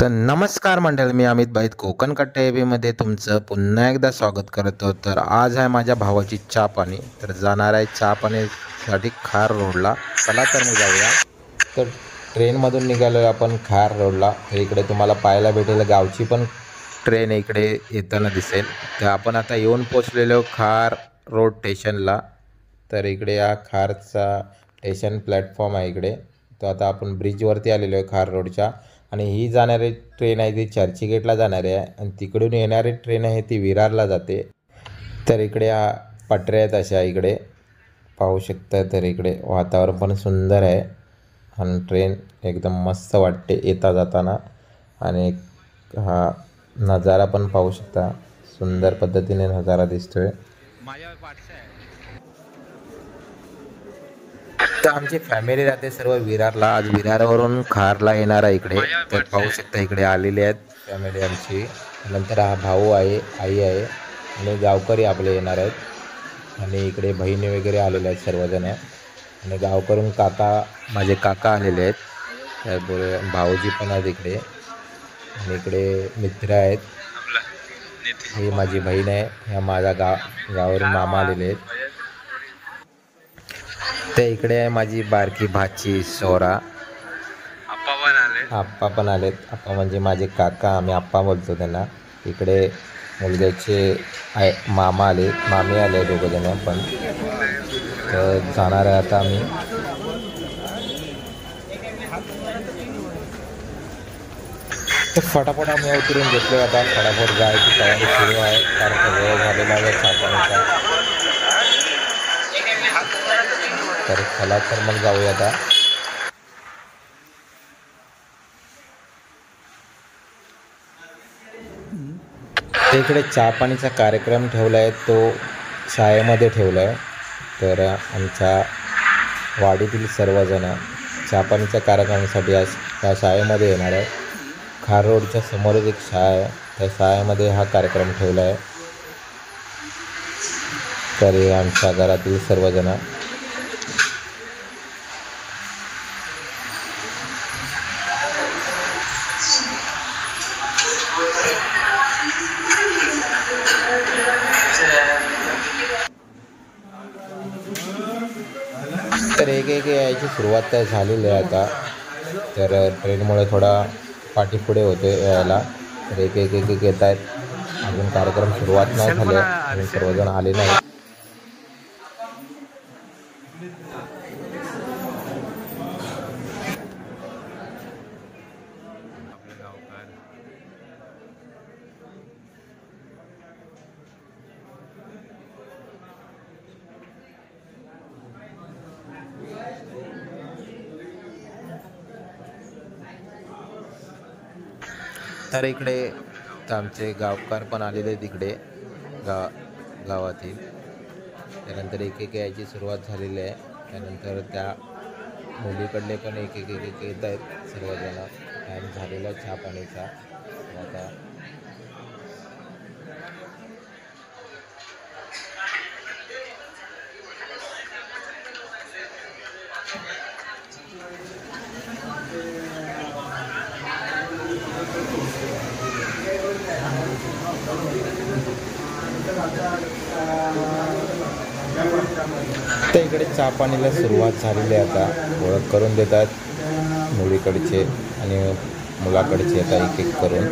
तर नमस्कार मंडळी, मी अमित भाईत कोकण कट्टा मध्ये तुमचं पुन्हा एकदा स्वागत करतो. तर आज आहे माझ्या भावाची चहा पाणी. तर जाणार आहे चहा पाणीसाठी खार रोडला. चला तर मग जाऊया. तर ट्रेनमधून निघालो आपण खार रोडला. तर इकडे तुम्हाला पाहायला भेटेल गावची पण ट्रेन इकडे येताना दिसेल. तर आपण आता येऊन पोचलेलो खार रोड स्टेशनला. तर इकडे हा खारचा स्टेशन प्लॅटफॉर्म आहे इकडे. तर आता आपण ब्रिजवरती आलेलो आहे खार रोडच्या. आणि ही जाणारी ट्रेन आहे ती चर्चगेटला जाणारी आहे आणि तिकडून येणारी ट्रेन आहे ती विरारला जाते. तर इकडे पटऱ्या आहेत अशा इकडे पाहू शकता. तर इकडे वातावरण पण सुंदर आहे आणि ट्रेन एकदम मस्त वाटते येता जाताना. आणि हा नजारा पण पाहू शकता, सुंदर पद्धतीने नजारा दिसतोय. तर आमची फॅमिली राहते सर्व विरारला. आज विरारवरून खारला येणार आहे इकडे. तर पाहू शकता इकडे आलेले आहेत फॅमिली आमची. नंतर हा भाऊ आहे, आई आहे आणि गावकरी आपले येणार आहेत. आणि इकडे बहिणी वगैरे आलेले आहेत सर्वजण. आणि गावकरून माझे काका आलेले आहेत. त्याबरोबर भाऊजी पण आहेत इकडे. आणि इकडे मित्र आहेत. ही माझी बहीण आहे. ह्या माझ्या गावावरून मामा आलेले आहेत. ते इकडे आहे माझी बारकी भाची सोरा. आप्पा पण आलेत. आप्पा म्हणजे माझे काका, आम्ही आप्पा बोलतो त्यांना. इकडे मुलग्याचे मामा आले, मामी आले, दोघं जण पण. तर जाणार आहे आता आम्ही. तर फटाफट आम्ही उतरून घेतलो. आता फटाफट जायची तयारी सुरू आहे, कारण वेळ झालेला आहे चहा. तर चला तर मग जाऊया आता. इकडे चहा पाणीचा कार्यक्रम ठेवला आहे, तो शाळेमध्ये ठेवला आहे. तर आमच्या वाडीतील सर्वजण चहा पाणीच्या कार्यक्रमासाठी आज त्या शाळेमध्ये येणार आहे. खार रोडच्या समोरच एक शाळा आहे, त्या शाळेमध्ये हा कार्यक्रम ठेवला आहे. तर हे आमच्या घरातील सर्वजण. तर एक यायची सुरुवात झालेली आहे आता. तर ट्रेनमुळे थोडा पाठीपुढे होते यायला. तर एक येत आहेत. अजून कार्यक्रम सुरुवात नाही झाले, अजून सर्वजण आले नाही. तर इकडे आमचे गावकार पण आलेले तिकडे गावातील. त्यानंतर एक यायची सुरुवात झालेली आहे. त्यानंतर त्या मुलीकडले पण एक येत आहेत सर्वजण. टाईम झालेला चहा पाणीचा आता. तर इकडे चहा पाणीला सुरुवात झालेली आहे आता. ओळख करून देतात मुलीकडचे आणि मुलाकडचे आता एक करून.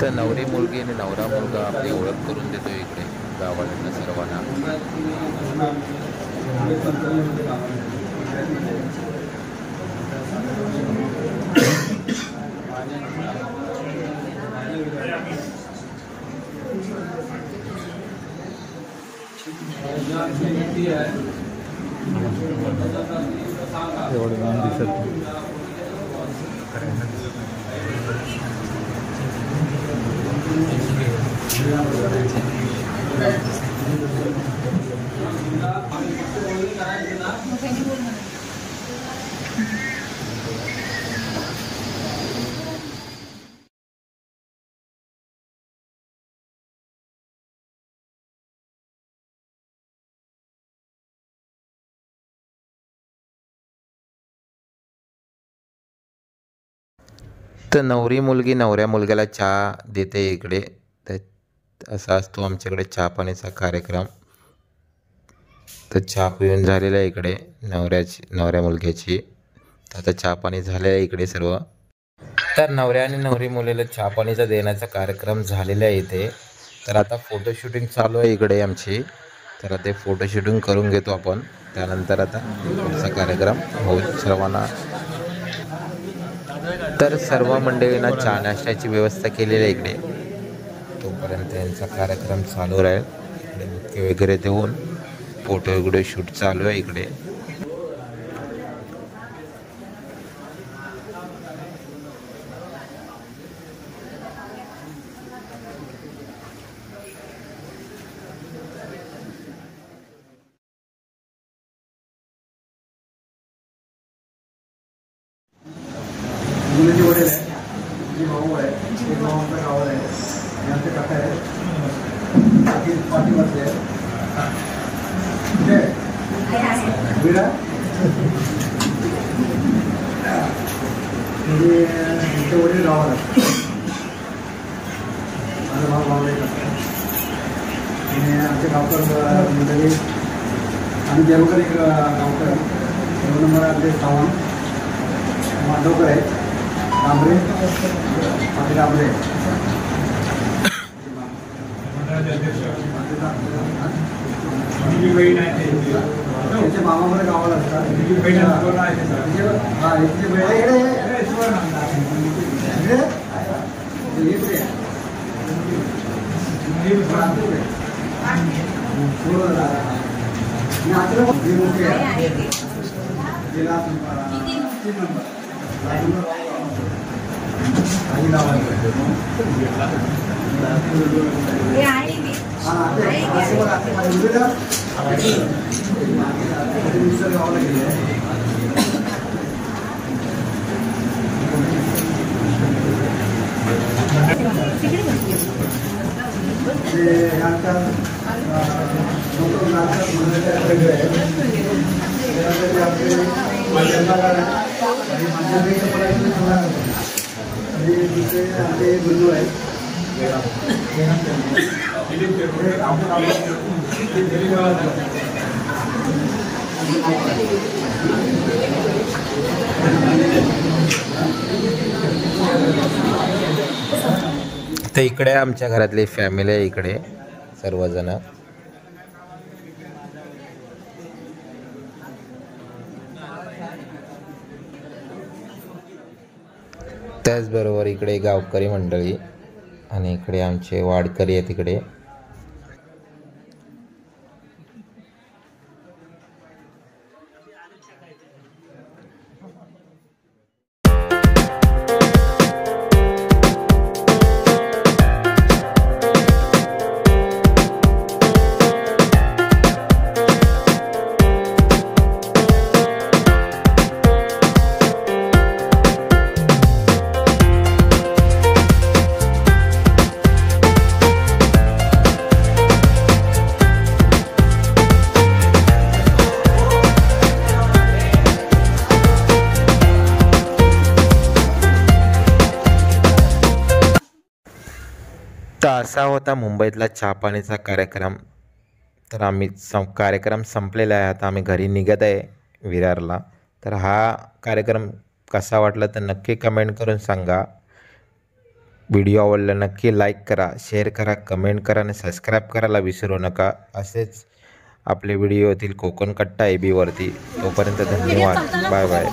तर नवरी मुलगी आणि नवरा मुलगा आपली ओळख करून देतो इकडे गावाकडनं सर्वांना. एवढं लांब दिसत तर नवरी मुलगी नवऱ्या मुलग्याला चहा देते इकडे. तर असा असतो आमच्याकडे चहा पाण्याचा कार्यक्रम. तर चहा पिऊन झालेला आहे इकडे नवऱ्या मुलग्याची. तर आता चहा पाणी झालेलं आहे इकडे सर्व. तर नवऱ्या आणि नवरी मुलीला चहा पाणीचा देण्याचा कार्यक्रम झालेला आहे इथे. तर आता फोटोशूटिंग चालू आहे इकडे आमची. तर आता ते फोटोशूटिंग करून घेतो आपण. त्यानंतर आता पुढचा कार्यक्रम होईल सर्वांना. तर सर्व मंडळींना चहा नाश्त्याची व्यवस्था केलेली आहे इकडे. तोपर्यंत यांचा कार्यक्रम चालू राहील. इकडे बुके वगैरे देऊन फोटो वगैरे शूट चालू आहे इकडे. मुलीचे वडील आहे, जी भाऊ आहे, एक भाऊ आमच्या गावाला आहे, आणि आमचे काका आहे, बाकी पाठीवरचे आहे. कुठे विडा म्हणजे आमचे वडील गावाला आहे. माझा भाऊ गावाला येतात आणि आमचे गावकर मंडळी आणि देवकर एक गावकर 2 नंबर आमचे सावंत माधवकर आहे. डांबरे पाटील डांबरे त्यांच्या मामाकडे गावाला असतात. हा इथे बंधू आहे. तर इकडे आमच्या घरातली फॅमिली आहे इकडे सर्वजण. त्याचबरोबर इकडे गावकरी मंडळी आणि इकडे आमचे वाडकरी आहेत इकडे. असा होता मुंबईतला चहापाणीचा कार्यक्रम. तर आम्ही कार्यक्रम संपलेला आहे. आता आम्ही घरी निघत आहे विरारला. तर हा कार्यक्रम कसा वाटला तर नक्की कमेंट करून सांगा. व्हिडिओ आवडला नक्की लाईक करा, शेअर करा, कमेंट करा आणि सबस्क्राईब करायला विसरू नका. असेच आपले व्हिडिओ येतील कोकण कट्टा ABवरती. तोपर्यंत धन्यवाद. Bye bye.